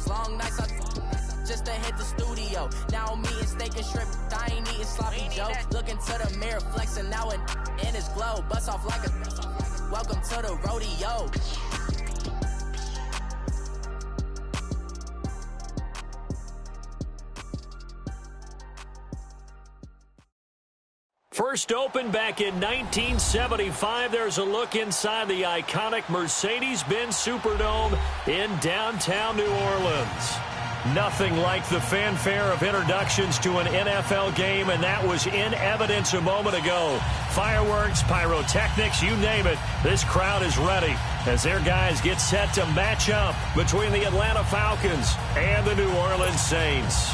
Long nights, just to hit the studio. Now I'm eating steak and shrimp. I ain't eating sloppy Joe. Looking to the mirror, flexing now and in his glow. Bust off like a welcome to the rodeo. First opened back in 1975. There's a look inside the iconic Mercedes-Benz Superdome in downtown New Orleans. Nothing like the fanfare of introductions to an NFL game, and that was in evidence a moment ago. Fireworks, pyrotechnics, you name it. This crowd is ready as their guys get set to match up between the Atlanta Falcons and the New Orleans Saints.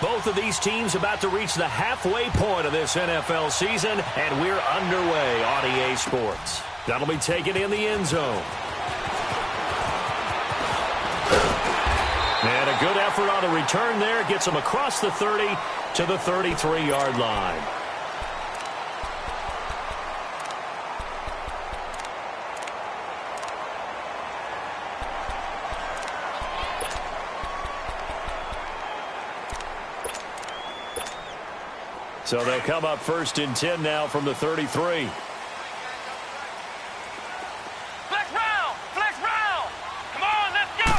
Both of these teams about to reach the halfway point of this NFL season, and we're underway on EA Sports. That'll be taken in the end zone. And a good effort on the return there gets them across the 30 to the 33-yard line. So they'll come up 1st and 10 now from the 33. Flex round! Flex round! Come on, let's go!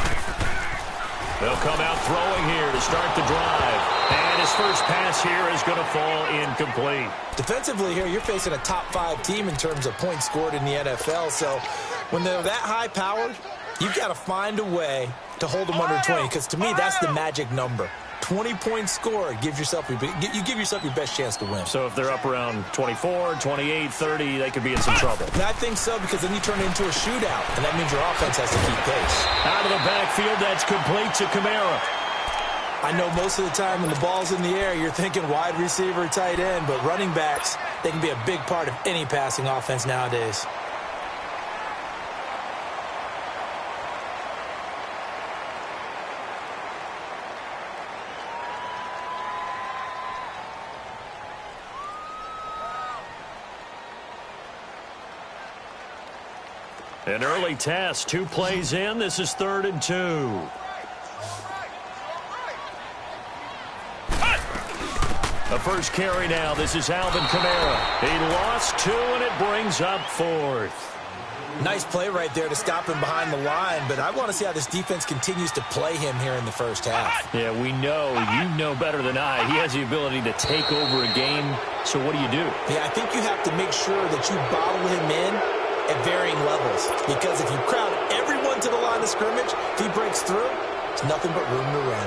They'll come out throwing here to start the drive. And his first pass here is going to fall incomplete. Defensively here, you're facing a top-5 team in terms of points scored in the NFL. So when they're that high-powered, you've got to find a way to hold them under 20. Because to me, that's the magic number. 20-point score gives yourself you give yourself your best chance to win. So if they're up around 24, 28, 30, they could be in some trouble. And I think so, because then you turn it into a shootout, and that means your offense has to keep pace. Out of the backfield, that's complete to Kamara. I know most of the time when the ball's in the air, you're thinking wide receiver, tight end, but running backs, they can be a big part of any passing offense nowadays. An early test, 2 plays in. This is 3rd and 2. The first carry now. This is Alvin Kamara. He lost 2, and it brings up 4th. Nice play right there to stop him behind the line, but I want to see how this defense continues to play him here in the first half. Yeah, we know. You know better than I. He has the ability to take over a game. So what do? Yeah, I think you have to make sure that you bottle him in at varying levels, because if you crowd everyone to the line of scrimmage, if he breaks through, it's nothing but room to run.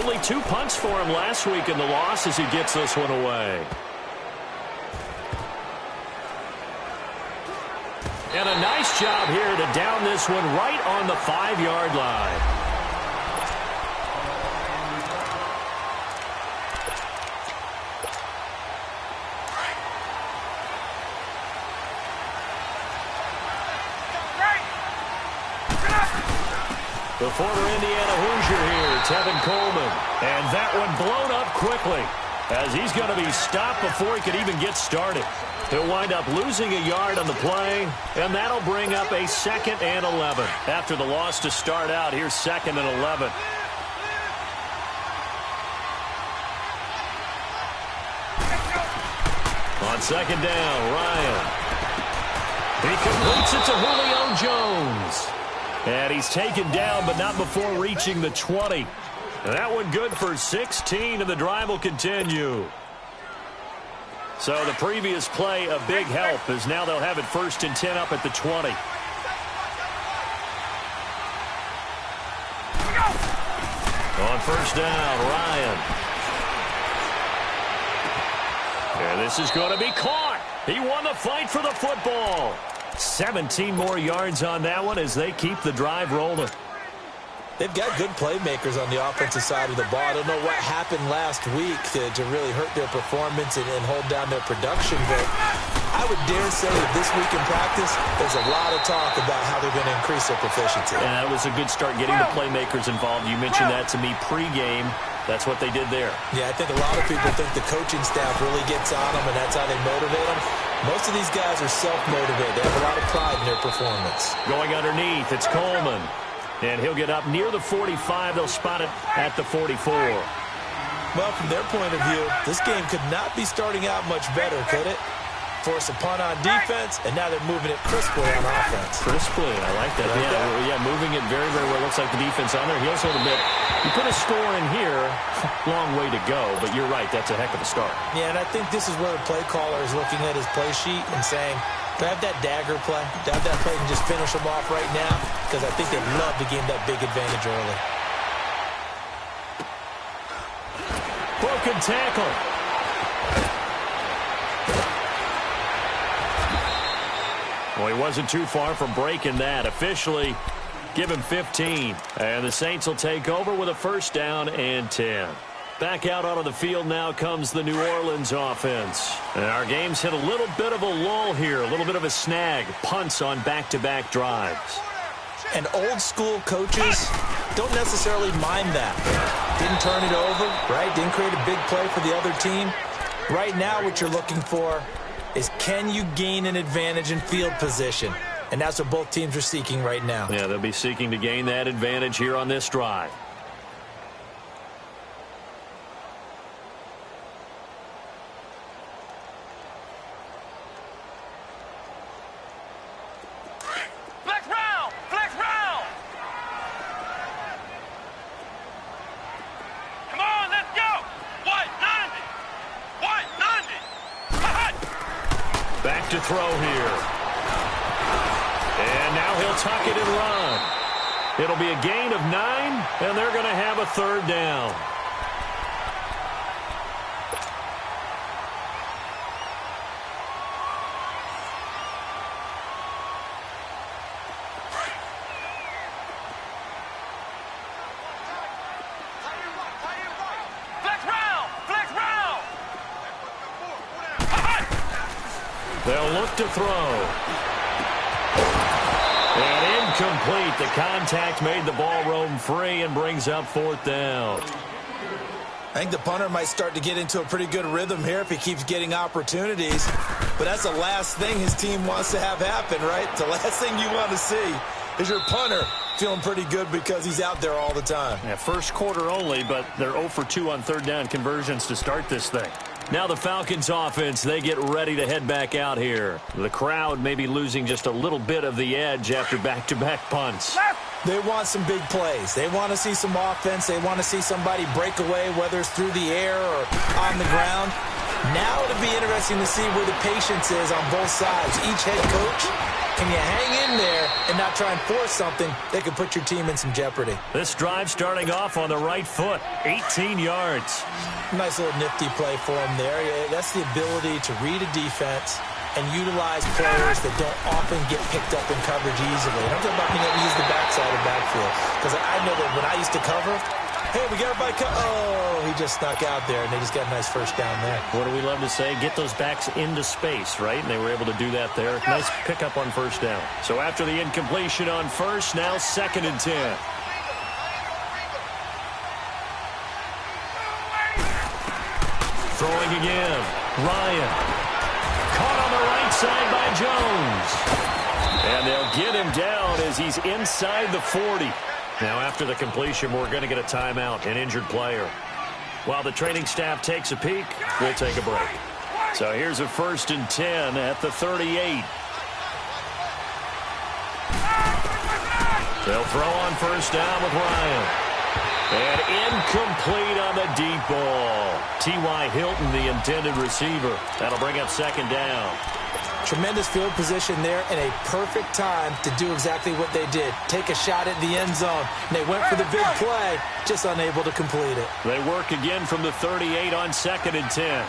Only 2 punts for him last week in the loss as he gets this one away. And a nice job here to down this one right on the 5-yard line. The former Indiana Hoosier here, Tevin Coleman. And that one blown up quickly as he's going to be stopped before he could even get started. He'll wind up losing a yard on the play, and that'll bring up a 2nd and 11. After the loss to start out, here's 2nd and 11. On 2nd down, Ryan. He completes it to Julio Jones. And he's taken down, but not before reaching the 20. And that one good for 16, and the drive will continue. So the previous play, a big help, as now they'll have it 1st and 10 up at the 20. On 1st down, Ryan. And this is going to be caught. He won the fight for the football. 17 more yards on that one as they keep the drive rolling. They've got good playmakers on the offensive side of the ball. I don't know what happened last week to really hurt their performance and hold down their production, but I I would dare say that this week in practice, there's a lot of talk about how they're going to increase their proficiency. And that was a good start getting the playmakers involved. You mentioned that to me pregame. That's what they did there. Yeah, I think a lot of people think the coaching staff really gets on them, and that's how they motivate them. Most of these guys are self-motivated. They have a lot of pride in their performance. Going underneath, it's Coleman. And he'll get up near the 45. They'll spot it at the 44. Well, from their point of view, this game could not be starting out much better, could it? Force a punt on defense, and now they're moving it crisply on offense. Crisply, I like that. Yeah, moving it very, very well. Looks like the defense on there. He'll hold a bit. You put a score in here, long way to go, but you're right, that's a heck of a start. Yeah, and I think this is where the play caller is looking at his play sheet and saying, do I have that dagger play? Do I have that play and just finish them off right now? Because I think they'd love to gain that big advantage early. Broken tackle. Well, he wasn't too far from breaking that. Officially, give him 15. And the Saints will take over with a first down and 10. Back out onto the field now comes the New Orleans offense. And our game's hit a little bit of a lull here, a little bit of a snag. Punts on back-to-back drives. And old-school coaches don't necessarily mind that. Didn't turn it over, right? Didn't create a big play for the other team. Right now what you're looking for is, can you gain an advantage in field position? And that's what both teams are seeking right now. Yeah, they'll be seeking to gain that advantage here on this drive. Flex round! Flex round! Come on, let's go! White 90! White 90! Back to throw here. And now he'll tuck it and run. It'll be a gain of 9, and they're going to have a third down. Flex round! Flex round! They'll look to throw. And incomplete. The contact made the ball roam free and brings up fourth down. I think the punter might start to get into a pretty good rhythm here if he keeps getting opportunities. But that's the last thing his team wants to have happen, right? The last thing you want to see is your punter feeling pretty good because he's out there all the time. Yeah, first quarter only, but they're 0 for 2 on third down conversions to start this thing. Now the Falcons offense, they get ready to head back out here. The crowd may be losing just a little bit of the edge after back-to-back punts. They want some big plays. They want to see some offense. They want to see somebody break away, whether it's through the air or on the ground. Now it'll be interesting to see where the patience is on both sides. Each head coach, can you hang in there and not try and force something that could put your team in some jeopardy? This drive starting off on the right foot, 18 yards. Nice little nifty play for him there. That's the ability to read a defense and utilize players that don't often get picked up in coverage easily. And I'm talking about being able to use the backside of backfield. Because I know that when I used to cover, hey, we got everybody oh, he just snuck out there, and they just got a nice first down there. What do we love to say? Get those backs into space, right? And they were able to do that there. Nice pickup on first down. So after the incompletion on first, now 2nd and 10. Throwing again. Ryan. Caught on the right side by Jones. And they'll get him down as he's inside the 40. Now after the completion, we're going to get a timeout, an injured player. While the training staff takes a peek, we'll take a break. So here's a 1st and 10 at the 38. They'll throw on first down with Ryan. And incomplete on the deep ball. T.Y. Hilton, the intended receiver. That'll bring up 2nd down. Tremendous field position there and a perfect time to do exactly what they did. Take a shot at the end zone. And they went for the big play, just unable to complete it. They work again from the 38 on 2nd and 10.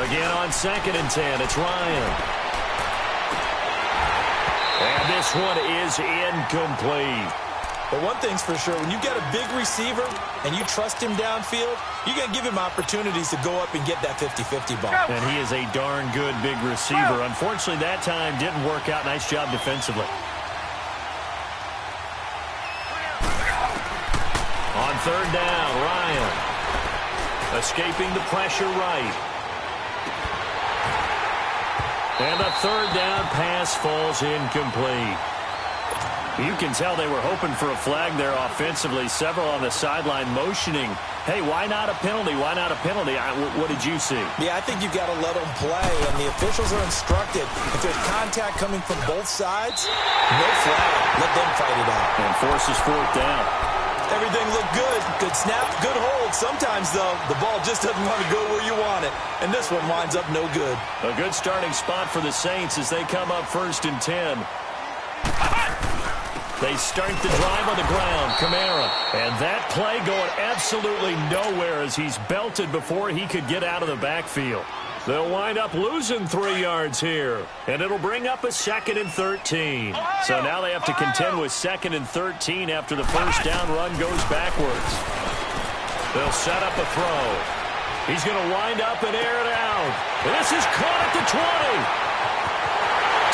Again on 2nd and 10, it's Ryan. And this one is incomplete. But one thing's for sure, when you get a big receiver and you trust him downfield, you're going to give him opportunities to go up and get that 50-50 ball. And he is a darn good big receiver. Unfortunately, that time didn't work out. Nice job defensively. On third down, Ryan. Escaping the pressure right. And the third down pass falls incomplete. You can tell they were hoping for a flag there offensively. Several on the sideline motioning, hey, why not a penalty? Why not a penalty? What did you see? Yeah, I think you've got to let them play, and the officials are instructed. If there's contact coming from both sides, no flag. Let them fight it out. And forces fourth down. Everything looked good. Good snap, good hold. Sometimes, though, the ball just doesn't want to go where you want it. And this one winds up no good. A good starting spot for the Saints as they come up 1st and 10. They start the drive on the ground. Kamara. And that play going absolutely nowhere as he's belted before he could get out of the backfield. They'll wind up losing 3 yards here. And it'll bring up a 2nd and 13. So now they have to contend with 2nd and 13 after the first down run goes backwards. They'll set up a throw. He's going to wind up and air it out. And this is caught at the 20.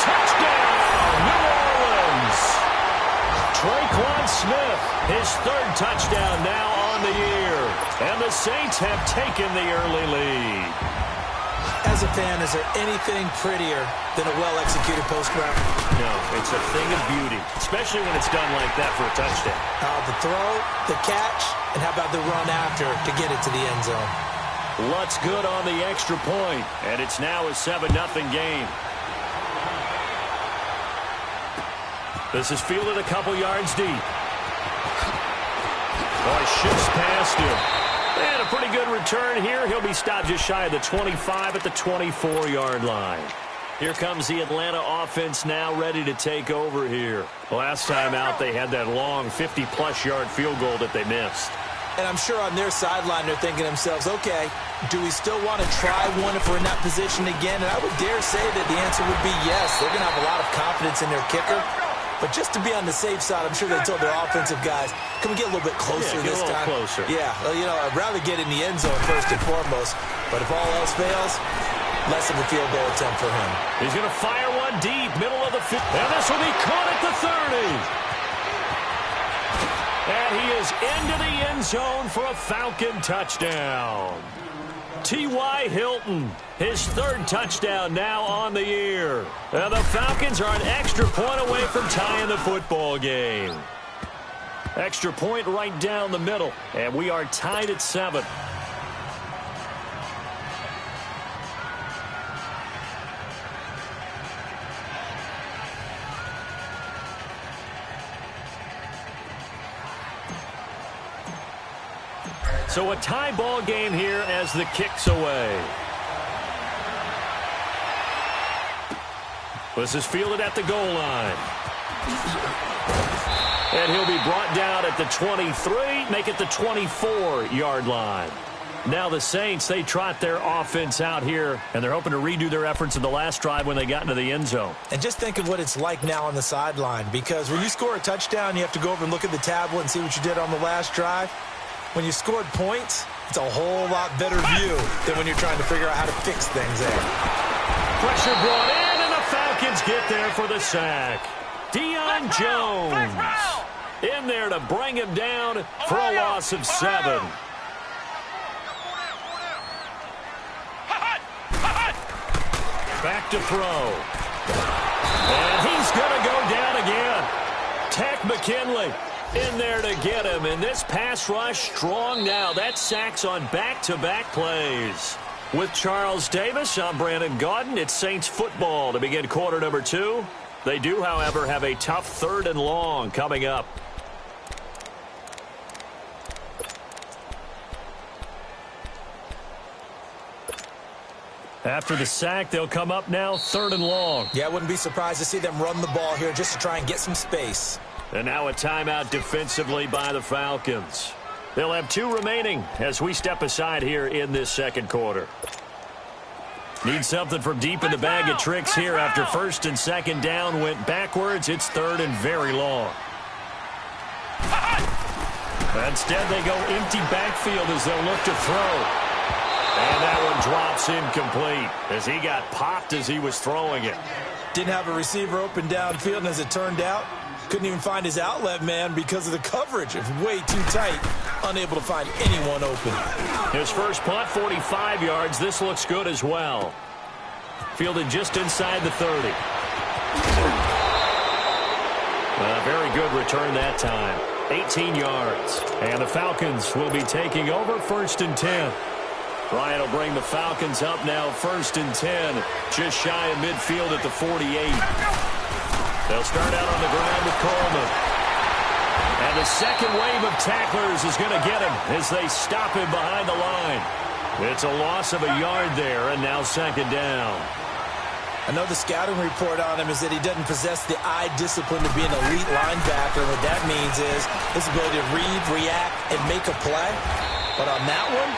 Touchdown, New Orleans. Traquan Smith, his 3rd touchdown now on the year. And the Saints have taken the early lead. As a fan, is there anything prettier than a well-executed post route? No, it's a thing of beauty, especially when it's done like that for a touchdown. The throw, the catch, and how about the run after to get it to the end zone? Lutt's good on the extra point, and it's now a 7-0 game. This is fielded a couple yards deep. Boy, shifts past him. And a pretty good return here. He'll be stopped just shy of the 25 at the 24-yard line. Here comes the Atlanta offense now ready to take over here. Last time out, they had that long 50-plus yard field goal that they missed. And I'm sure on their sideline they're thinking to themselves, okay, do we still want to try one if we're in that position again? And I would dare say that the answer would be yes. They're going to have a lot of confidence in their kicker. But just to be on the safe side, I'm sure they told their offensive guys, can we get a little bit closer this time? Closer. Yeah, well, you know, I'd rather get in the end zone first and foremost. But if all else fails, less of a field goal attempt for him. He's going to fire one deep, middle of the field. And this will be caught at the 30. And he is into the end zone for a Falcon touchdown. T.Y. Hilton, his 3rd touchdown now on the year. And the Falcons are an extra point away from tying the football game. Extra point right down the middle, and we are tied at 7. So a tie ball game here as the kick's away. This is fielded at the goal line. And he'll be brought down at the 23, make it the 24-yard line. Now the Saints, they trot their offense out here, and they're hoping to redo their efforts in the last drive when they got into the end zone. And just think of what it's like now on the sideline, because when you score a touchdown, you have to go over and look at the tablet and see what you did on the last drive. When you scored points, it's a whole lot better view than when you're trying to figure out how to fix things there. Pressure brought in, and the Falcons get there for the sack. Deion Jones in there to bring him down for a loss of 7. Back to throw. And he's going to go down again. Takk McKinley in there to get him. And this pass rush strong now. That sacks on back-to-back plays. With Charles Davis, I'm Brandon Gaudin. It's Saints football to begin quarter number 2. They do, however, have a tough 3rd and long coming up. After the sack, they'll come up now 3rd and long. Yeah, I wouldn't be surprised to see them run the ball here just to try and get some space. And now a timeout defensively by the Falcons. They'll have 2 remaining as we step aside here in this 2nd quarter. Need something from deep in the bag of tricks here after 1st and 2nd down went backwards. It's 3rd and very long. Instead, they go empty backfield as they'll look to throw. And that one drops incomplete as he got popped as he was throwing it. Didn't have a receiver open downfield, and as it turned out, couldn't even find his outlet man because of the coverage. It was way too tight, unable to find anyone open. His first punt, 45 yards. This looks good as well. Fielded just inside the 30. A very good return that time. 18 yards. And the Falcons will be taking over 1st and 10. Ryan will bring the Falcons up now 1st and 10. Just shy of midfield at the 48. They'll start out on the ground with Coleman. And the second wave of tacklers is going to get him as they stop him behind the line. It's a loss of a yard there, and now 2nd down. I know the scouting report on him is that he doesn't possess the eye discipline to be an elite linebacker. What that means is his ability to read, react, and make a play. But on that one,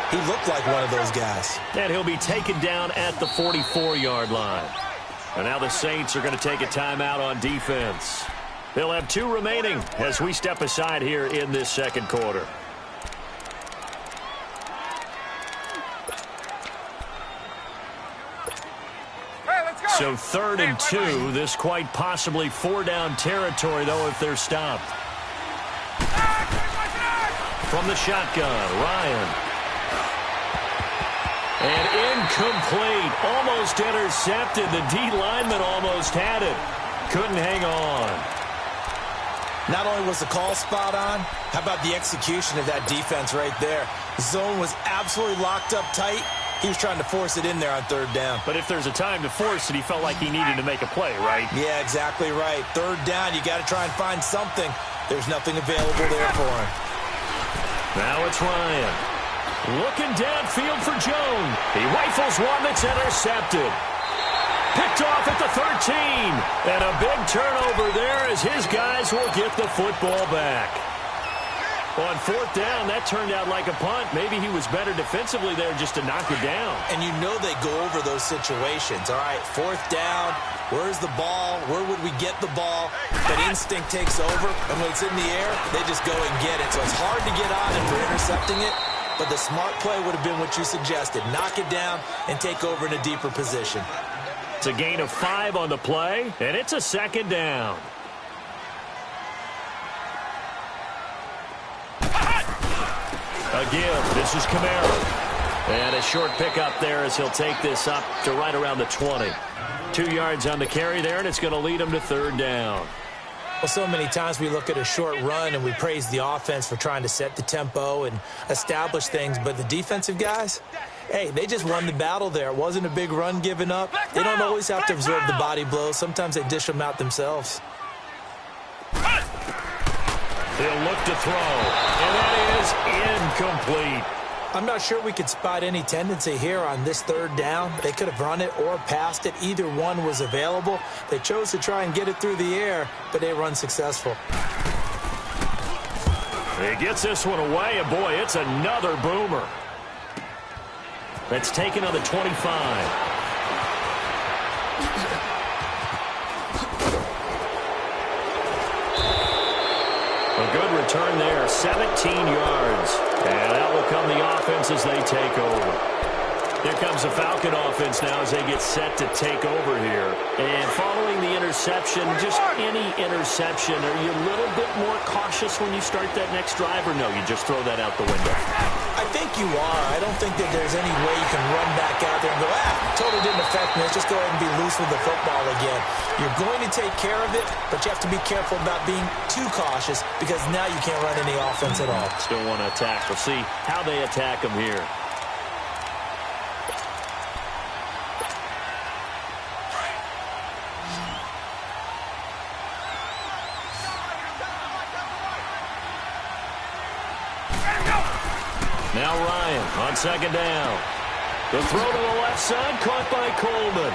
he looked like one of those guys. And he'll be taken down at the 44-yard line. And now the Saints are going to take a timeout on defense. They'll have 2 remaining as we step aside here in this 2nd quarter. So 3rd and 2, this quite possibly 4-down territory, though, if they're stopped. From the shotgun, Ryan. And incomplete, almost intercepted. The D lineman almost had it. Couldn't hang on. Not only was the call spot on, how about the execution of that defense right there? The zone was absolutely locked up tight. He was trying to force it in there on 3rd down. But if there's a time to force it, he felt like he needed to make a play, right? Yeah, exactly right. 3rd down, you got to try and find something. There's nothing available there for him. Now it's Ryan. Looking downfield for Jones. He rifles one that's intercepted. Picked off at the 13. And a big turnover there as his guys will get the football back. On 4th down, that turned out like a punt. Maybe he was better defensively there just to knock it down. And you know they go over those situations. All right, 4th down, where's the ball? Where would we get the ball? But instinct takes over, and when it's in the air, they just go and get it. So it's hard to get on him for intercepting it, but the smart play would have been what you suggested. Knock it down and take over in a deeper position. It's a gain of 5 on the play, and it's a 2nd down. Again, this is Kamara. And a short pickup there as he'll take this up to right around the 20. 2 yards on the carry there, and it's going to lead him to 3rd down. Well, so many times we look at a short run and we praise the offense for trying to set the tempo and establish things, but the defensive guys, hey, they just won the battle there. It wasn't a big run given up. They don't always have to absorb the body blows. Sometimes they dish them out themselves. He'll look to throw, and that is incomplete. I'm not sure we could spot any tendency here on this 3rd down. They could have run it or passed it. Either one was available. They chose to try and get it through the air, but they were unsuccessful. He gets this one away, and boy, it's another boomer. That's taken on the 25. A good return there, 17 yards. And that will come the offense as they take over. Here comes the Falcon offense now as they get set to take over here. And following the interception, just any interception, are you a little bit more cautious when you start that next drive, or no, you just throw that out the window? I think you are. I don't think that there's any way you can run back out there and go, totally didn't affect me. Let's just go ahead and be loose with the football again. You're going to take care of it, but you have to be careful about being too cautious because now you can't run any offense at all. Still want to attack. We'll see how they attack them here. Now Ryan on 2nd down. The throw to the left side, caught by Coleman.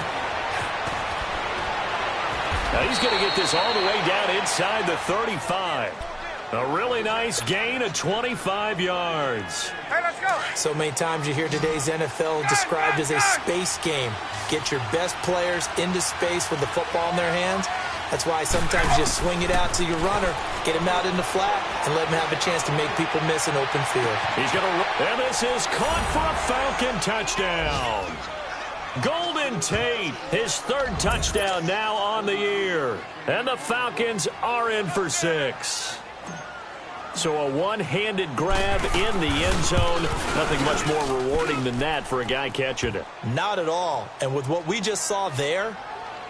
Now he's going to get this all the way down inside the 35. A really nice gain of 25 yards. Hey, let's go. So many times you hear today's NFL described as a space game. Get your best players into space with the football in their hands. That's why sometimes you just swing it out to your runner, get him out in the flat, and let him have a chance to make people miss an open field. He's going to, and this is caught for a Falcon touchdown. Golden Tate, his third touchdown now on the year. And the Falcons are in for 6. So a one-handed grab in the end zone. Nothing much more rewarding than that for a guy catching it. Not at all. And with what we just saw there,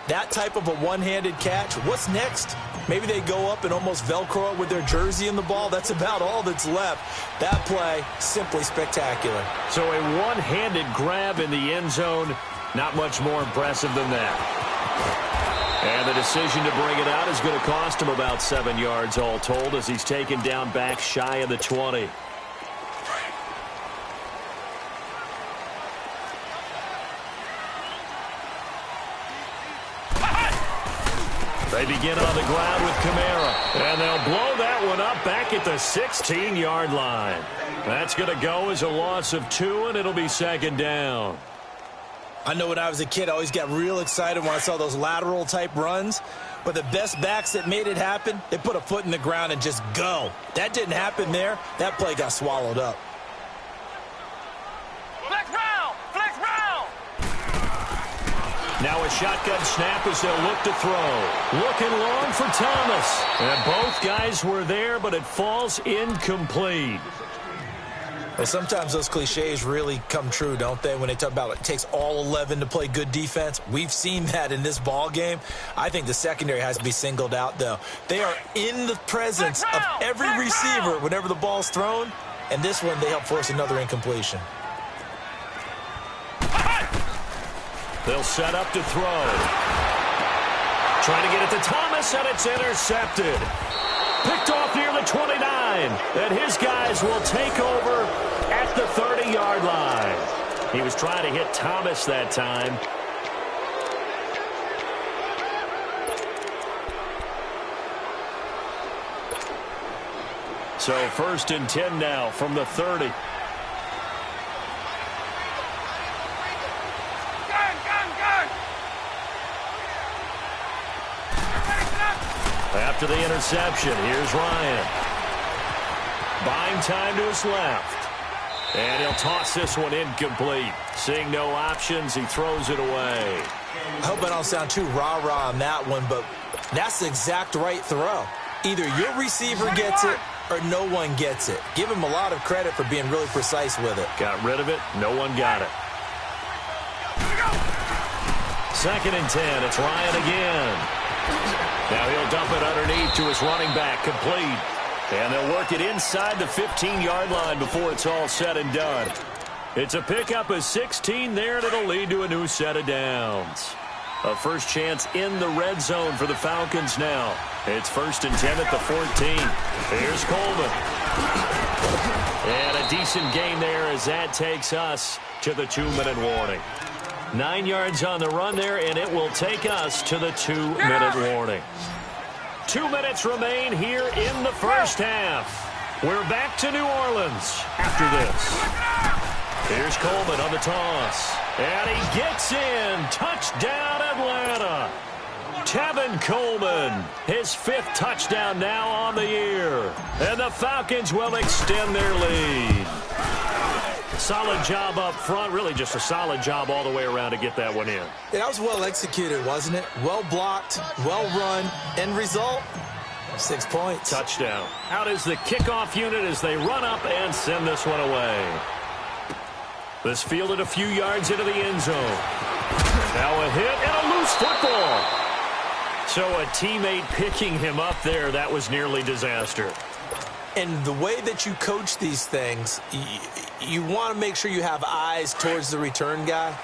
that type of a one-handed catch, what's next? Maybe they go up and almost Velcro it with their jersey in the ball. That's about all that's left. That play, simply spectacular. So a one-handed grab in the end zone, not much more impressive than that. And the decision to bring it out is going to cost him about 7 yards all told as he's taken down back shy of the 20. They begin on the ground with Kamara, and they'll blow that one up back at the 16-yard line. That's going to go as a loss of 2, and it'll be second down. I know when I was a kid, I always got real excited when I saw those lateral-type runs. But the best backs that made it happen, they put a foot in the ground and just go. That didn't happen there. That play got swallowed up. Flex round! Flex round! Now a shotgun snap as they'll look to throw. Looking long for Thomas. And both guys were there, but it falls incomplete. Well, sometimes those cliches really come true, don't they? When they talk about it takes all 11 to play good defense. We've seen that in this ball game. I think the secondary has to be singled out, though. They are in the presence of every receiver whenever the ball's thrown. And this one, they help force another incompletion. They'll set up to throw. Trying to get it to Thomas, and it's intercepted. Picked off near the 29, and his guys will take over at the 30-yard line. He was trying to hit Thomas that time. So 1st and 10 now from the 30. After the interception, here's Ryan. Buying time to his left. And he'll toss this one incomplete. Seeing no options, he throws it away. I hope I don't sound too rah-rah on that one, but that's the exact right throw. Either your receiver gets it or no one gets it. Give him a lot of credit for being really precise with it. Got rid of it. No one got it. 2nd and 10. It's Ryan again. Now he'll dump it underneath to his running back, complete. And they'll work it inside the 15-yard line before it's all said and done. It's a pickup of 16 there, and it'll lead to a new set of downs. A first chance in the red zone for the Falcons now. It's 1st and 10 at the 14. Here's Coleman. And a decent gain there as that takes us to the 2-minute warning. 9 yards on the run there, and it will take us to the 2-minute warning. 2 minutes remain here in the first half. We're back to New Orleans after this. Here's Coleman on the toss. And he gets in. Touchdown, Atlanta. Tevin Coleman, his 5th touchdown now on the year. And the Falcons will extend their lead. Solid job up front, really just a solid job all the way around to get that one in. That was well executed, wasn't it? Well blocked, well run, end result, 6 points. Touchdown. Out is the kickoff unit as they run up and send this one away. This fielded a few yards into the end zone. Now a hit and a loose football. So a teammate picking him up there, that was nearly disaster. And the way that you coach these things, you want to make sure you have eyes towards the return guy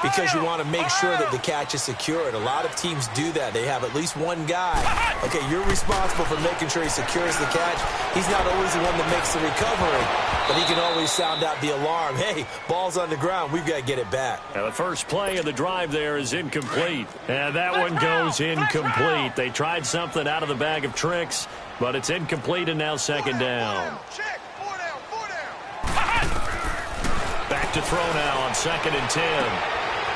because you want to make sure that the catch is secured. A lot of teams do that. They have at least one guy. Okay, you're responsible for making sure he secures the catch. He's not always the one that makes the recovery, but he can always sound out the alarm. Hey, ball's on the ground. We've got to get it back. Now the first play of the drive there is incomplete. And that one goes incomplete. They tried something out of the bag of tricks, but it's incomplete and now 2nd down. to throw now on 2nd and 10.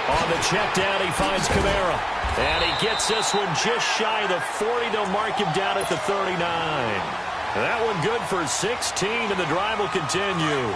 On the check down, he finds Kamara. And he gets this one just shy of the 40. They'll mark him down at the 39. That one good for 16, and the drive will continue.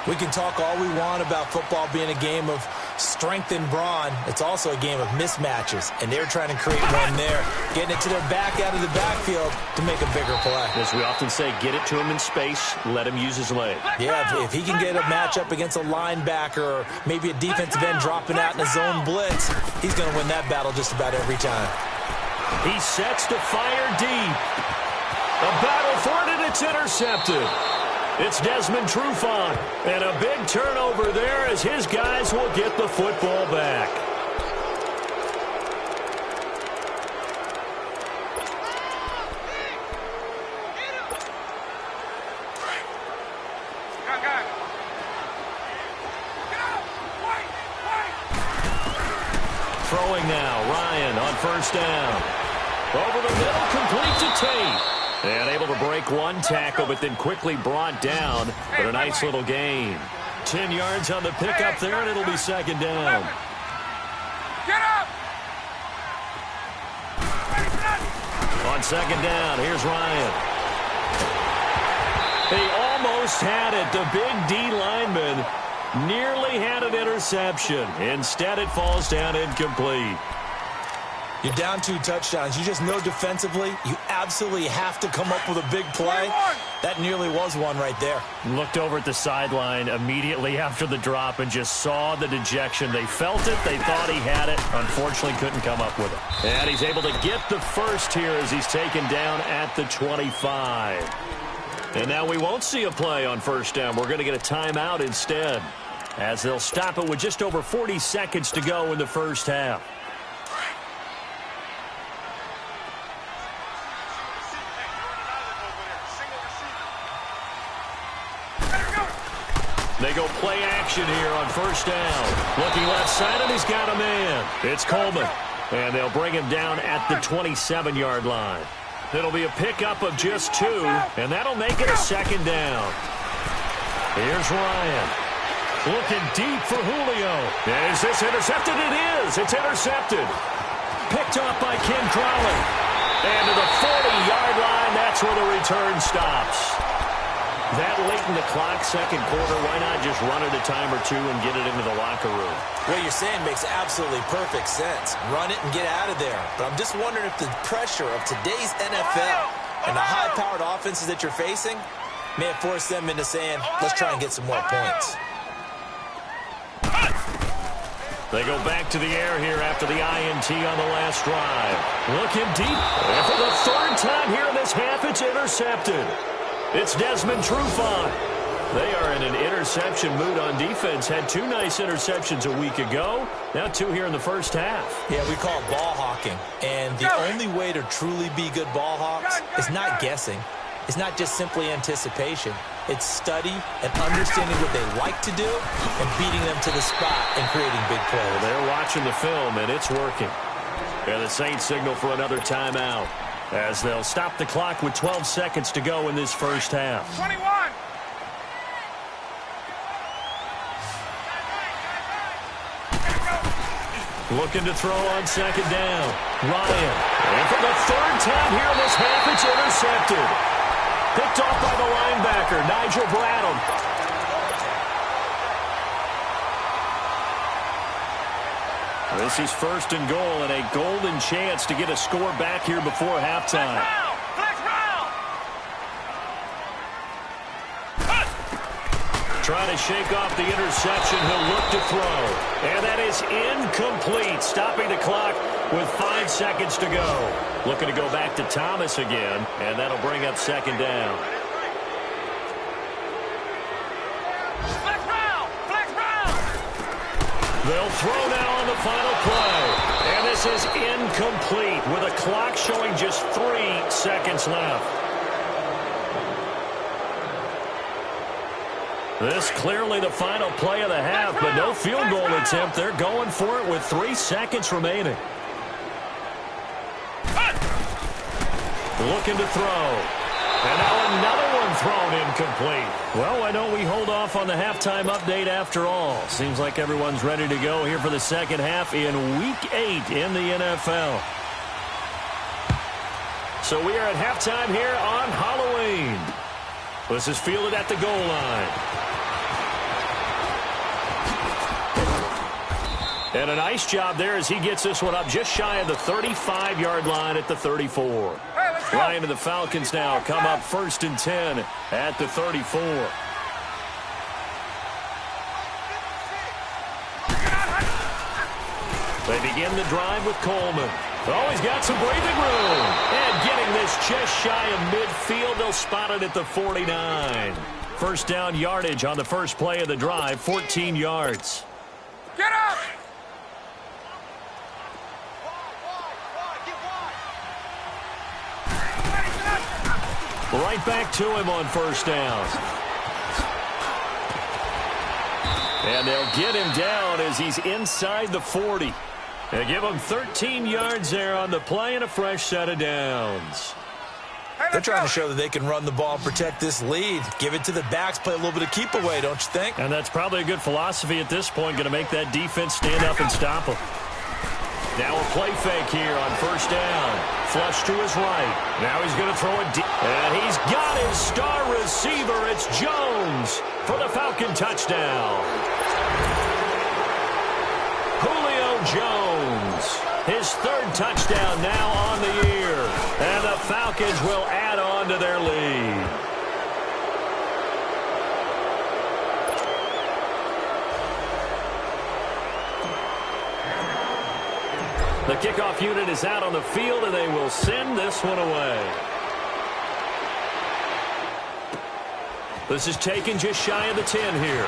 We can talk all we want about football being a game of strength and brawn. It's also a game of mismatches, and they're trying to create one there, getting it to their back out of the backfield to make a bigger play. As we often say, get it to him in space, let him use his leg. Yeah, if he can get a matchup against a linebacker or maybe a defensive end dropping out in a zone blitz, he's going to win that battle just about every time. He sets to fire deep. A battle for it, and it's intercepted. It's Desmond Trufant, and a big turnover there as his guys will get the football back. Throwing now, Ryan on 1st down. Over the middle, complete to Tate. And able to break one tackle, but then quickly brought down. But a nice little gain. 10 yards on the pickup there, and it'll be 2nd down. Get up! On 2nd down, here's Ryan. He almost had it. The big D lineman nearly had an interception. Instead, it falls down incomplete. You're down 2 touchdowns. You just know defensively you absolutely have to come up with a big play. That nearly was one right there. Looked over at the sideline immediately after the drop and just saw the dejection. They felt it. They thought he had it. Unfortunately, couldn't come up with it. And he's able to get the first here as he's taken down at the 25. And now we won't see a play on 1st down. We're going to get a timeout instead, as they'll stop it with just over 40 seconds to go in the 1st half. They go play action here on 1st down. Looking left side, and he's got a man. It's Coleman. And they'll bring him down at the 27-yard line. It'll be a pickup of just 2, and that'll make it a 2nd down. Here's Ryan. Looking deep for Julio. Is this intercepted? It is. It's intercepted. Picked off by Ken Crowley. And to the 40-yard line, that's where the return stops. That late in the clock, 2nd quarter, why not just run it a time or 2 and get it into the locker room? What you're saying makes absolutely perfect sense. Run it and get out of there. But I'm just wondering if the pressure of today's NFL and the high-powered offenses that you're facing may have forced them into saying, let's try and get some more points. They go back to the air here after the INT on the last drive. Looking deep. And for the 3rd time here in this half, it's intercepted. It's Desmond Trufant. They are in an interception mood on defense. Had 2 nice interceptions a week ago. Now 2 here in the 1st half. Yeah, we call it ball hawking. And the only way to truly be good ball hawks is not guessing. It's not just simply anticipation. It's study and understanding what they like to do and beating them to the spot and creating big plays. They're watching the film, and it's working. And the Saints signal for another timeout, as they'll stop the clock with 12 seconds to go in this 1st half. 21. Looking to throw on 2nd down. Ryan. And for the 3rd time here in this half, it's intercepted. Picked off by the linebacker, Nigel Bradham. This is 1st and goal, and a golden chance to get a score back here before halftime. Trying to shake off the interception. He'll look to throw. And that is incomplete. Stopping the clock with 5 seconds to go. Looking to go back to Thomas again, and that'll bring up 2nd down. They'll throw now on the final play. And this is incomplete with a clock showing just 3 seconds left. This clearly the final play of the half, but no field goal attempt. They're going for it with 3 seconds remaining. Looking to throw. And now another one thrown incomplete. Well, why don't we hold off on the halftime update after all? Seems like everyone's ready to go here for the second half in Week 8 in the NFL. So we are at halftime here on Halloween. This is fielded at the goal line. And a nice job there as he gets this one up just shy of the 35-yard line at the 34. Ryan and the Falcons now come up 1st and 10 at the 34. They begin the drive with Coleman. Oh, he's got some breathing room. And getting this just shy of midfield, they'll spot it at the 49. First down yardage on the first play of the drive, 14 yards. Get up! Right back to him on first down. And they'll get him down as he's inside the 40. They give him 13 yards there on the play and a fresh set of downs. They're trying to show that they can run the ball and protect this lead. Give it to the backs, play a little bit of keep away, don't you think? And that's probably a good philosophy at this point, going to make that defense stand up and stop them. Now a play fake here on first down. Flush to his right. Now he's going to throw it deep. And he's got his star receiver. It's Jones for the Falcon touchdown. Julio Jones, his 3rd touchdown now on the year. And the Falcons will add on to their lead. The kickoff unit is out on the field, and they will send this one away. This is taken just shy of the 10 here.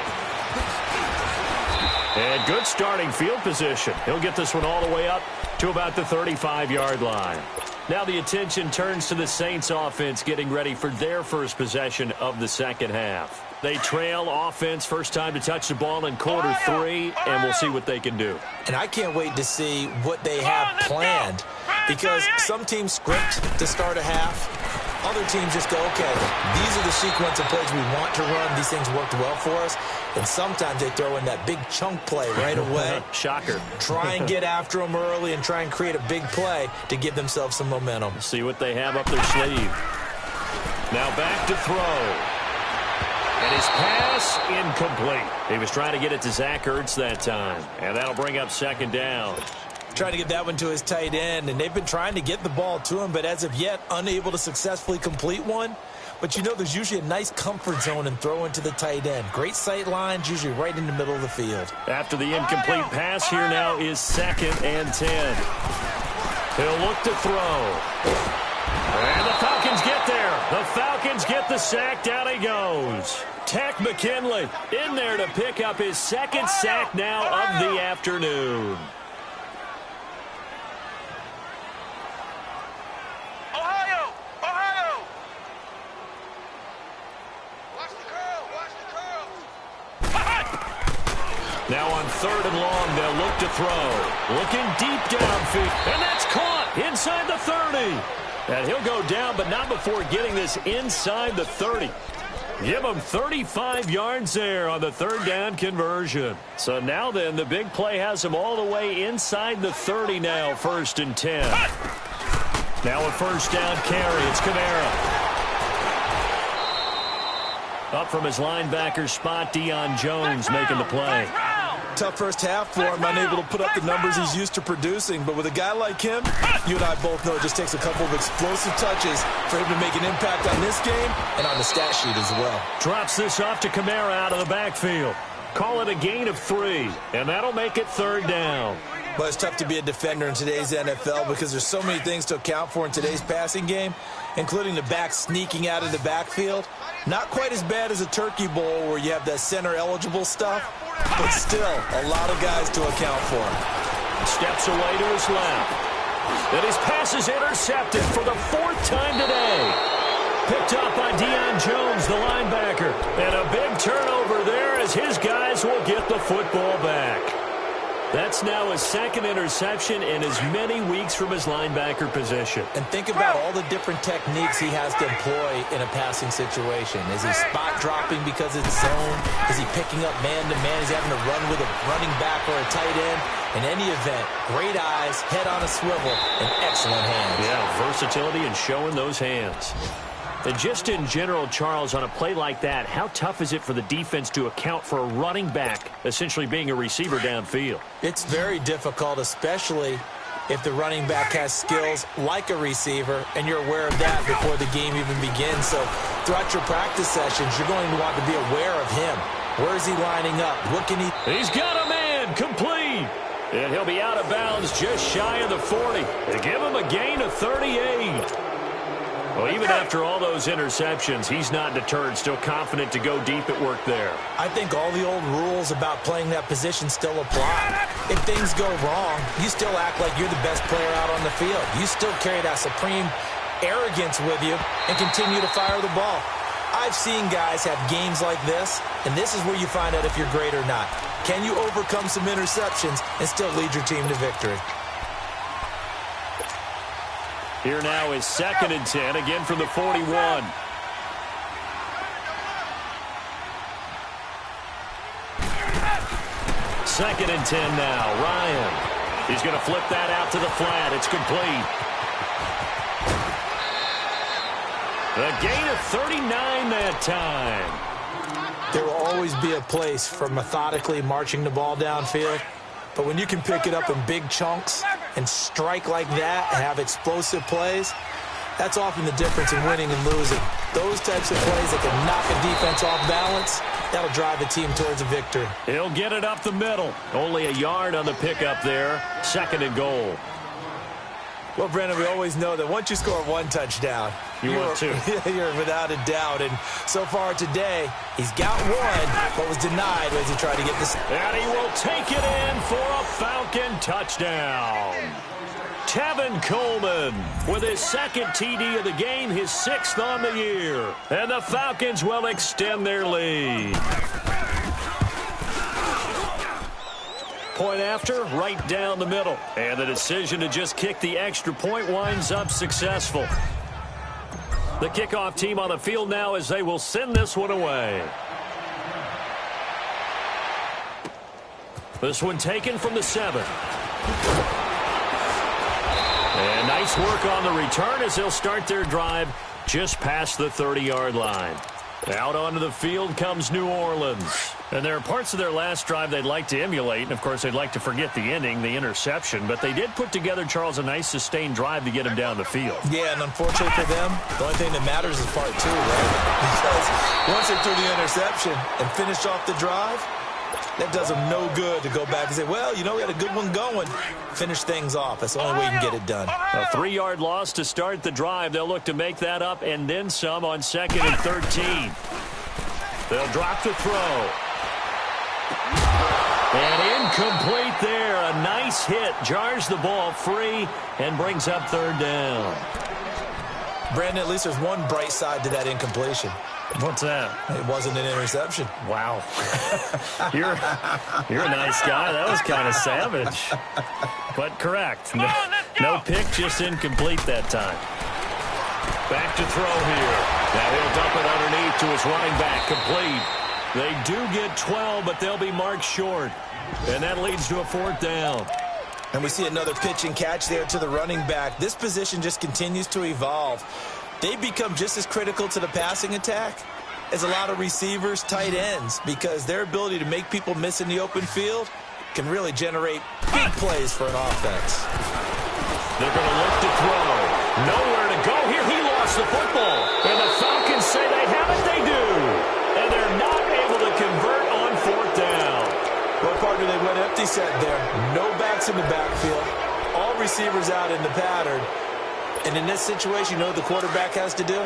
And good starting field position. He'll get this one all the way up to about the 35-yard line. Now the attention turns to the Saints offense getting ready for their first possession of the second half. They trail offense, first time to touch the ball in quarter 3, and we'll see what they can do. And I can't wait to see what they have planned, because some teams script to start a half. Other teams just go, okay, these are the sequence of plays we want to run. These things worked well for us. And sometimes they throw in that big chunk play right away. Shocker. Try and get after them early and try and create a big play to give themselves some momentum. See what they have up their sleeve. Now back to throw. And his pass incomplete. He was trying to get it to Zach Ertz that time. And that'll bring up second down. Trying to get that one to his tight end, and they've been trying to get the ball to him, but as of yet, unable to successfully complete one. But you know, there's usually a nice comfort zone in throwing to the tight end. Great sight lines, usually right in the middle of the field. After the incomplete pass, here now is 2nd and 10. He'll look to throw. And the Falcons get there. The Falcons get the sack. Down he goes. Tech McKinley in there to pick up his 2nd sack now of the afternoon. Now on 3rd and long, they'll look to throw. Looking deep downfield. And that's caught inside the 30. And he'll go down, but not before getting this inside the 30. Give him 35 yards there on the 3rd down conversion. So now then, the big play has him all the way inside the 30 now, 1st and 10. Now a first down carry. It's Kamara. Up from his linebacker spot, Deion Jones making the play. Tough first half for him, unable to put up the numbers he's used to producing. But with a guy like him, you and I both know it just takes a couple of explosive touches for him to make an impact on this game and on the stat sheet as well. Drops this off to Kamara out of the backfield. Call it a gain of 3, and that'll make it 3rd down. But it's tough to be a defender in today's NFL because there's so many things to account for in today's passing game, including the back sneaking out of the backfield. Not quite as bad as a turkey bowl where you have that center-eligible stuff, but still a lot of guys to account for. Steps away to his left. And his pass is intercepted for the 4th time today. Picked up by Deion Jones, the linebacker. And a big turnover there as his guys will get the football back. That's now his second interception in as many weeks from his linebacker position. And think about all the different techniques he has to employ in a passing situation. Is he spot dropping because it's zone? Is he picking up man-to-man? Is he having to run with a running back or a tight end? In any event, great eyes, head on a swivel, and excellent hands. Yeah, versatility and showing those hands. And just in general, Charles, on a play like that, how tough is it for the defense to account for a running back essentially being a receiver downfield? It's very difficult, especially if the running back has skills like a receiver, and you're aware of that before the game even begins. So throughout your practice sessions, you're going to want to be aware of him. Where is he lining up? What can he... He's got a man, complete. And he'll be out of bounds just shy of the 40. They give him a gain of 38. Well, even after all those interceptions, he's not deterred, still confident to go deep at work there. I think all the old rules about playing that position still apply. If things go wrong, you still act like you're the best player out on the field. You still carry that supreme arrogance with you and continue to fire the ball. I've seen guys have games like this, and this is where you find out if you're great or not. Can you overcome some interceptions and still lead your team to victory? Here now is 2nd and 10, again from the 41. Second and 10 now. Ryan. He's going to flip that out to the flat. It's complete. A gain of 39 that time. There will always be a place for methodically marching the ball downfield. But when you can pick it up in big chunks and strike like that and have explosive plays, that's often the difference in winning and losing. Those types of plays that can knock a defense off balance, that'll drive the team towards a victory. He'll get it up the middle. Only a yard on the pickup there. 2nd and goal. Well, Brendan, we always know that once you score one touchdown, you're without a doubt. And so far today, he's got one, but was denied as he tried to get this. And he will take it in for a Falcon touchdown. Tevin Coleman with his 2nd TD of the game, his 6th on the year. And the Falcons will extend their lead. Point after, right down the middle. And the decision to just kick the extra point winds up successful. The kickoff team on the field now as they will send this one away. This one taken from the 7. And nice work on the return as they'll start their drive just past the 30-yard line. Out onto the field comes New Orleans. And there are parts of their last drive they'd like to emulate. And, of course, they'd like to forget the ending, the interception. But they did put together, Charles, a nice sustained drive to get him down the field. Yeah, and unfortunately for them, the only thing that matters is part 2, right? Because once they threw the interception and finished off the drive, that does them no good to go back and say, well, you know, we had a good one going. Finish things off. That's the only way you can get it done. A 3-yard loss to start the drive. They'll look to make that up and then some on 2nd and 13. They'll drop the throw. And incomplete there. A nice hit. Jars the ball free and brings up 3rd down. Brandon, at least there's one bright side to that incompletion. What's that? It wasn't an interception. Wow. You're a nice guy. That was kind of savage. But correct. No pick, just incomplete that time. Back to throw here. Now he'll dump it underneath to his running back. Complete. They do get 12, but they'll be marked short. And that leads to a 4th down. And we see another pitch and catch there to the running back. This position just continues to evolve. They become just as critical to the passing attack as a lot of receivers, tight ends, because their ability to make people miss in the open field can really generate big plays for an offense. They're going to look to throw. Nowhere to go here. He lost the football. And the Falcons say they have it. They do. And they're not able to convert on 4th down. Well, partner, they went empty set there. No backs in the backfield. All receivers out in the pattern. And in this situation, you know what the quarterback has to do?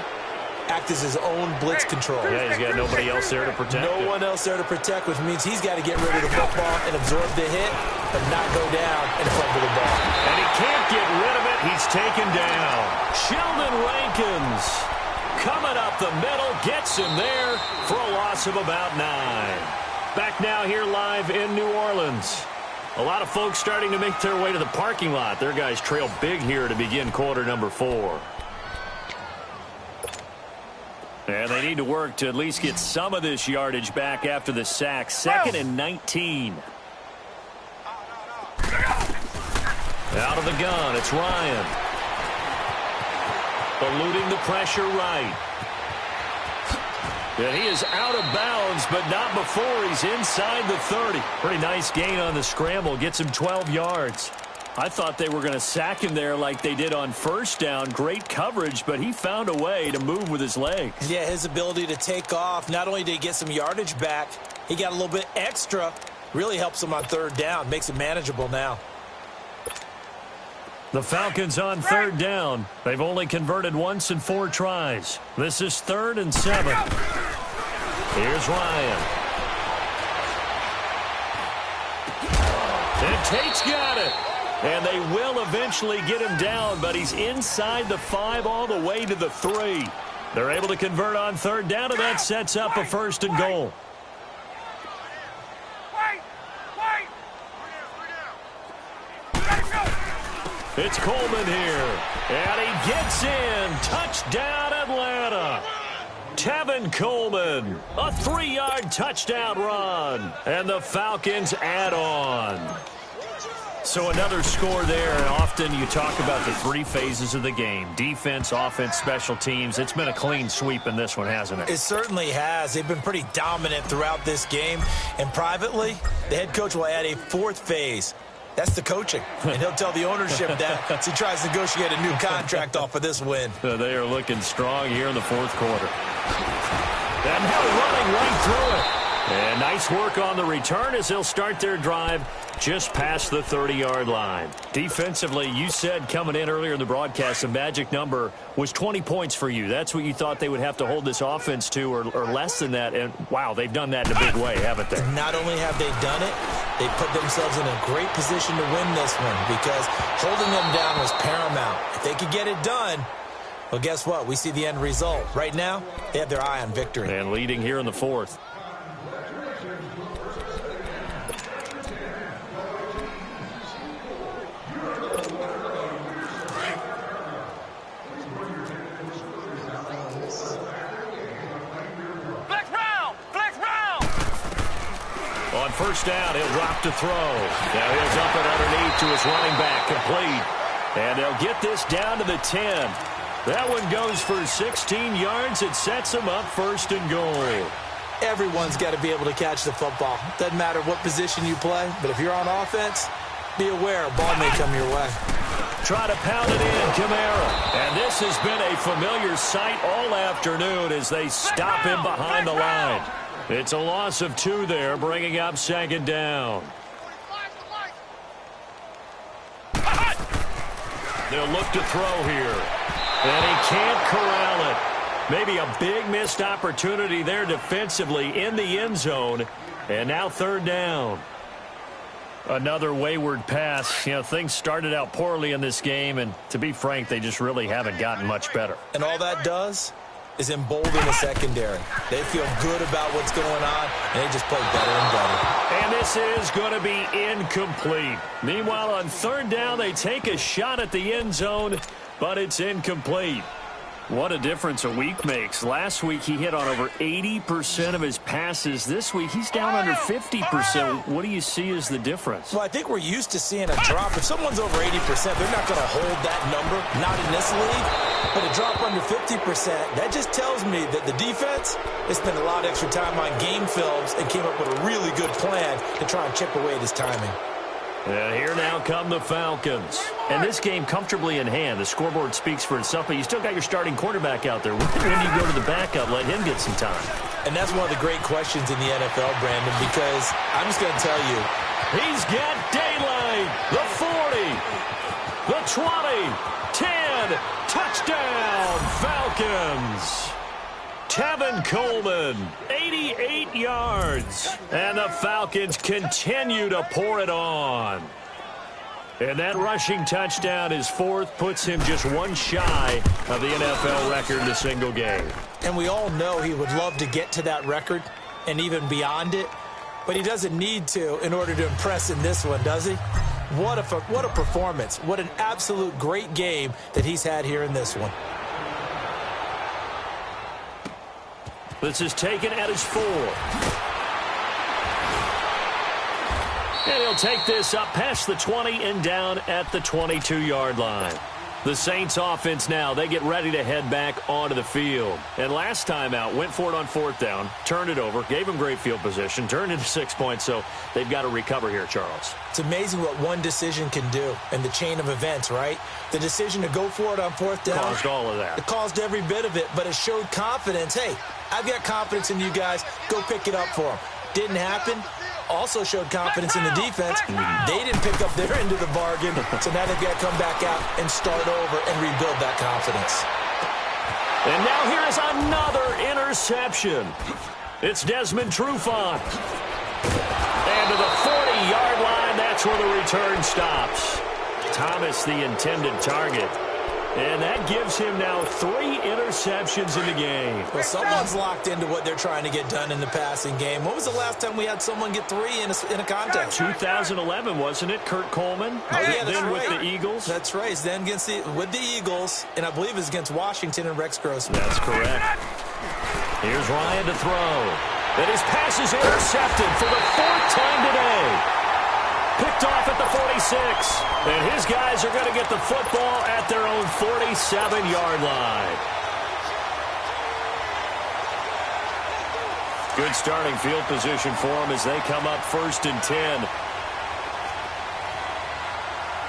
Act as his own blitz control. Yeah, he's got nobody else there to protect him. No one else there to protect, which means he's got to get rid of the football and absorb the hit, but not go down and fumble the ball. And he can't get rid of it. He's taken down. Sheldon Rankins coming up the middle, gets him there for a loss of about 9. Back now here live in New Orleans. A lot of folks starting to make their way to the parking lot. Their guys trail big here to begin quarter number 4. And they need to work to at least get some of this yardage back after the sack. 2nd and 19. Out of the gun, it's Ryan. Eluding the pressure right. And he is out of bounds, but not before he's inside the 30. Pretty nice gain on the scramble. Gets him 12 yards. I thought they were going to sack him there like they did on first down. Great coverage, but he found a way to move with his legs. Yeah, his ability to take off. Not only did he get some yardage back, he got a little bit extra. Really helps him on 3rd down. Makes it manageable now. The Falcons on 3rd down. They've only converted once in 4 tries. This is 3rd and 7. Here's Ryan. And Tate's got it. And they will eventually get him down, but he's inside the 5 all the way to the 3. They're able to convert on 3rd down, and that sets up a 1st and goal. It's Coleman here, and he gets in. Touchdown, Atlanta. Tevin Coleman, a 3-yard touchdown run, and the Falcons add on. So another score there, and often you talk about the 3 phases of the game. Defense, offense, special teams. It's been a clean sweep in this one, hasn't it? It certainly has. They've been pretty dominant throughout this game. And privately, the head coach will add a 4th phase. That's the coaching. And he'll tell the ownership that as he tries to negotiate a new contract off of this win. They are looking strong here in the 4th quarter. And now running right through it. And nice work on the return as they'll start their drive just past the 30-yard line. Defensively, you said coming in earlier in the broadcast, the magic number was 20 points for you. That's what you thought they would have to hold this offense to, or less than that. And, wow, they've done that in a big way, haven't they? Not only have they done it, they put themselves in a great position to win this one because holding them down was paramount. If they could get it done, well, guess what? We see the end result. Right now, they have their eye on victory. And leading here in the 4th. On 1st down, he'll drop to throw. Now he'll dump it underneath to his running back, complete. And they'll get this down to the 10. That one goes for 16 yards. It sets them up 1st and goal. Everyone's got to be able to catch the football. Doesn't matter what position you play, but if you're on offense, be aware a ball may come your way. Try to pound it in, Kamara. And this has been a familiar sight all afternoon as they stop him behind the line. It's a loss of 2 there, bringing up 2nd down. They'll look to throw here. And he can't corral it. Maybe a big missed opportunity there defensively in the end zone. And now 3rd down. Another wayward pass. You know, things started out poorly in this game, and to be frank, they just really haven't gotten much better. And all that does is embolden the secondary. They feel good about what's going on, and they just play better and better. And this is going to be incomplete. Meanwhile, on 3rd down, they take a shot at the end zone, but it's incomplete. What a difference a week makes. Last week, he hit on over 80% of his passes. This week, he's down under 50%. What do you see as the difference? Well, I think we're used to seeing a drop. If someone's over 80%, they're not going to hold that number, not in this league. But a drop under 50%, that just tells me that the defense has spent a lot of extra time on game films and came up with a really good plan to try and chip away at his timing. And here now come the Falcons. And this game comfortably in hand. The scoreboard speaks for itself, but you still got your starting quarterback out there. When do you go to the backup, let him get some time? And that's one of the great questions in the NFL, Brandon, because I'm just going to tell you. He's got daylight. The 40. The 20. 10. Touchdown, Falcons. Tevin Coleman, 88 yards. And the Falcons continue to pour it on. And that rushing touchdown, his 4th, puts him just 1 shy of the NFL record in a single game. And we all know he would love to get to that record and even beyond it. But he doesn't need to in order to impress in this one, does he? What a performance. What an absolute great game that he's had here in this one. This is taken at his 4. And he'll take this up past the 20 and down at the 22-yard line. The Saints offense now, they get ready to head back onto the field. And last time out, went for it on 4th down, turned it over, gave them great field position, turned into 6 points, so they've got to recover here, Charles. It's amazing what one decision can do in the chain of events, right? The decision to go for it on 4th down. Caused all of that. It caused every bit of it, but it showed confidence. Hey, I've got confidence in you guys. Go pick it up for them. Didn't happen. Also showed confidence in the defense. They didn't pick up their end of the bargain, so now they've got to come back out and start over and rebuild that confidence. And now here's another interception. It's Desmond Trufant. And to the 40-yard line, that's where the return stops. Thomas, the intended target. And that gives him now 3 interceptions in the game. Well, someone's locked into what they're trying to get done in the passing game. When was the last time we had someone get 3 in a contest? 2011, wasn't it? Kurt Coleman? Oh, yeah, that's then right. with the Eagles? That's right. It's then with the Eagles, and I believe it's against Washington and Rex Grossman. That's correct. Here's Ryan to throw. And his pass is intercepted for the 4th time today. Picked off at the 46. And his guys are going to get the football at their own 47-yard line. Good starting field position for them as they come up 1st and 10.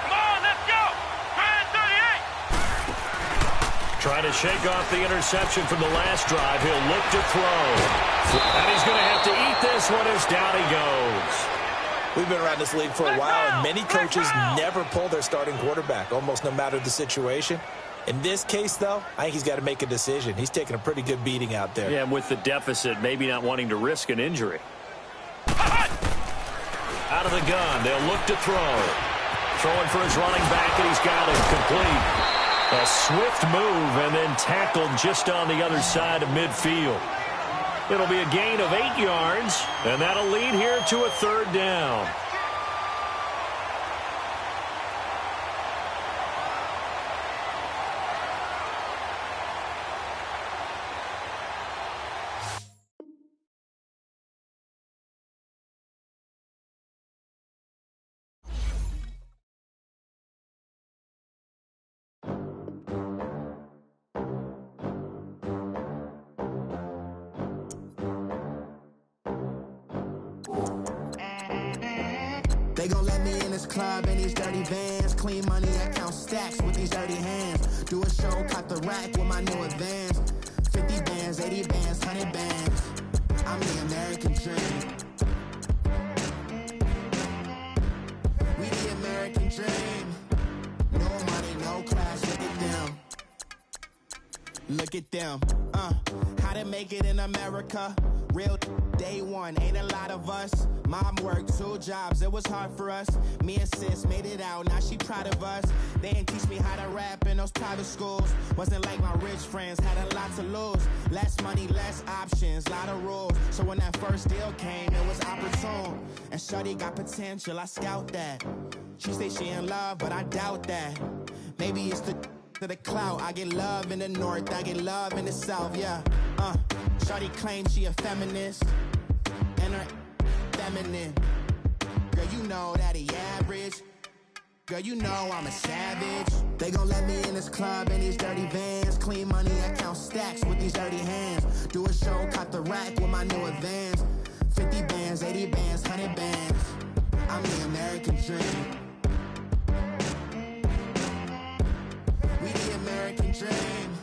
Come on, let's go. 38. Trying to shake off the interception from the last drive. He'll look to throw. And he's going to have to eat this one as down he goes. We've been around this league for a while, and many coaches never pull their starting quarterback, almost no matter the situation. In this case, though, I think he's got to make a decision. He's taking a pretty good beating out there. Yeah, and with the deficit, maybe not wanting to risk an injury. Out of the gun, they'll look to throw. Throwing for his running back, and he's got it complete. A swift move and then tackled just on the other side of midfield. It'll be a gain of 8 yards, and that'll lead here to a 3rd down. They gon' let me in this club in these dirty vans. Clean money, I count stacks with these dirty hands. Do a show, cut the rack with my new advance. 50 bands, 80 bands, 100 bands. I'm the American dream. We the American dream. No money, no class, look at them. Look at them, how to make it in America. Real day one, ain't a lot of us. Mom worked 2 jobs, it was hard for us. Me and sis made it out, now she proud of us. They didn't teach me how to rap in those private schools. Wasn't like my rich friends, had a lot to lose. Less money, less options, lot of rules. So when that first deal came, it was opportune. And shorty got potential, I scout that. She say she in love, but I doubt that. Maybe it's to the clout. I get love in the north, I get love in the south, yeah. Shorty claims she a feminist, and her feminine. Girl, you know that he average. Girl, you know I'm a savage. They gon' let me in this club in these dirty vans. Clean money, I count stacks with these dirty hands. Do a show, cut the rack with my new advance. 50 bands, 80 bands, 100 bands. I'm the American dream. We the American dream.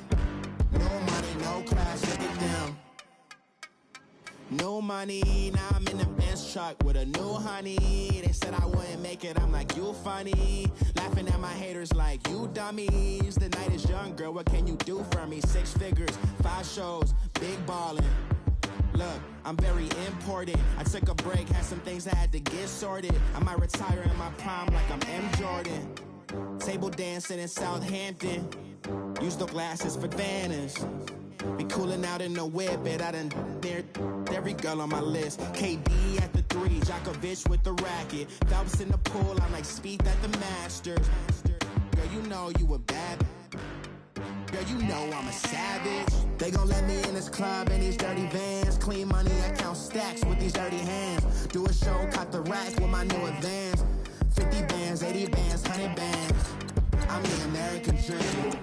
No money, no class, look at them. No money, now I'm in the Benz truck with a new honey. They said I wouldn't make it, I'm like, you funny. Laughing at my haters like, you dummies. The night is young, girl, what can you do for me? 6 figures, 5 shows, big ballin'. Look, I'm very important. I took a break, had some things I had to get sorted. I might retire in my prime like I'm M. Jordan. Table dancing in Southampton. Use the glasses for banners. Be cooling out in the whip, and I done dared every girl on my list. KD at the 3, Djokovic with the racket. Phelps in the pool, I'm like Spieth at the Masters. Girl, you know you a bad. Girl, you know I'm a savage. They gon' let me in this club in these dirty vans. Clean money, I count stacks with these dirty hands. Do a show, caught the rack with my new advance. 50 bands, 80 bands, 100 bands. I'm the American dream.